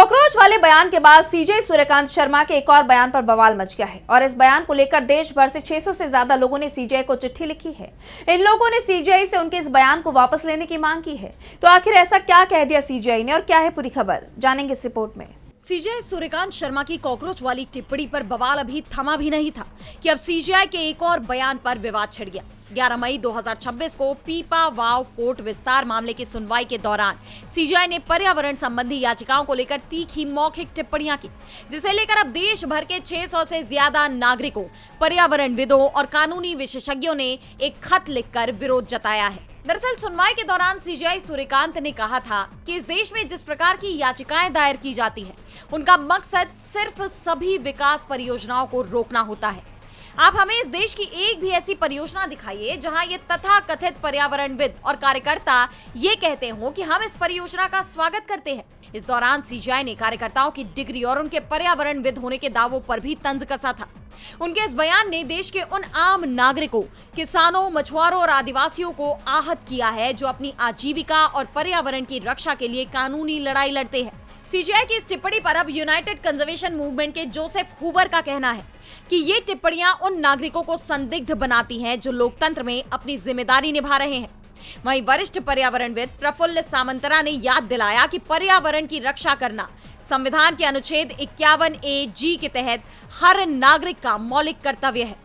Cockroach वाले बयान के बाद सीजे सूर्यकांत शर्मा के एक और बयान पर बवाल मच गया है और इस बयान को लेकर देश भर से 600 से ज्यादा लोगों ने सीजीआई को चिट्ठी लिखी है। इन लोगों ने सीजीआई से उनके इस बयान को वापस लेने की मांग की है। तो आखिर ऐसा क्या कह दिया सीजीआई ने और क्या है पूरी खबर, जानेंगे इस रिपोर्ट में। सीजे सूर्यकांत शर्मा की कॉकरोच वाली टिप्पणी पर बवाल अभी थमा भी नहीं था कि अब सीजीआई के एक और बयान पर विवाद छिड़ गया। 11 मई 2026 को पीपा वाव पोर्ट विस्तार मामले की सुनवाई के दौरान सीजीआई ने पर्यावरण संबंधी याचिकाओं को लेकर तीखी मौखिक टिप्पणियां की, जिसे लेकर अब देश भर के 600 से ज्यादा नागरिकों, पर्यावरणविदों और कानूनी विशेषज्ञों ने एक खत लिखकर विरोध जताया है। दरअसल सुनवाई के दौरान सीजीआई सूर्यकांत ने कहा था कि इस देश में जिस प्रकार की याचिकाएं दायर की जाती हैं, उनका मकसद सिर्फ सभी विकास परियोजनाओं को रोकना होता है। आप हमें इस देश की एक भी ऐसी परियोजना दिखाइए जहां ये तथाकथित पर्यावरणविद और कार्यकर्ता ये कहते हो कि हम इस परियोजना का स्वागत करते हैं। इस दौरान सीजीआई ने कार्यकर्ताओं की डिग्री और उनके पर्यावरणविद होने के दावों पर भी तंज कसा था। उनके इस बयान ने देश के उन आम नागरिकों, किसानों, मछुआरों और आदिवासियों को आहत किया है जो अपनी आजीविका और पर्यावरण की रक्षा के लिए कानूनी लड़ाई लड़ते हैं। सीजीआई की इस टिप्पणी पर अब यूनाइटेड कंजर्वेशन मूवमेंट के जोसेफ हूवर का कहना है कि ये टिप्पणियां उन नागरिकों को संदिग्ध बनाती हैं जो लोकतंत्र में अपनी जिम्मेदारी निभा रहे हैं। वहीं वरिष्ठ पर्यावरणविद प्रफुल्ल सामंतरा ने याद दिलाया कि पर्यावरण की रक्षा करना संविधान के अनुच्छेद 51A(G) के तहत हर नागरिक का मौलिक कर्तव्य है।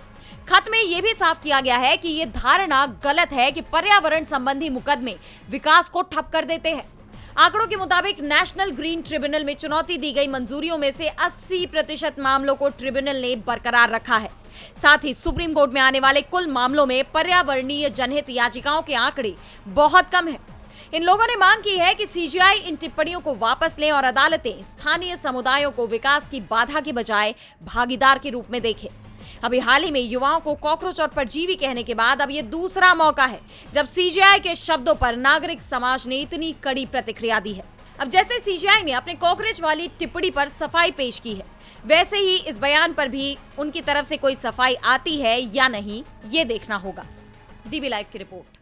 खत में यह भी साफ किया गया है कि ये धारणा गलत है कि पर्यावरण संबंधी मुकदमे विकास को ठप कर देते हैं। आंकड़ों के मुताबिक नेशनल ग्रीन ट्रिब्यूनल में चुनौती दी गई मंजूरियों में से 80% मामलों को ट्रिब्यूनल ने बरकरार रखा है। साथ ही सुप्रीम कोर्ट में आने वाले कुल मामलों में पर्यावरणीय जनहित याचिकाओं के आंकड़े बहुत कम हैं। इन लोगों ने मांग की है कि सीजीआई इन टिप्पणियों को वापस लें और अदालतें स्थानीय समुदायों को विकास की बाधा के बजाय भागीदार के रूप में देखें। अभी हाल ही में युवाओं को कॉकरोच और परजीवी कहने के बाद अब ये दूसरा मौका है जब सीजीआई के शब्दों पर नागरिक समाज ने इतनी कड़ी प्रतिक्रिया दी है। अब जैसे सीजीआई ने अपने कॉकरोच वाली टिप्पणी पर सफाई पेश की है, वैसे ही इस बयान पर भी उनकी तरफ से कोई सफाई आती है या नहीं, ये देखना होगा। डीबी लाइव की रिपोर्ट।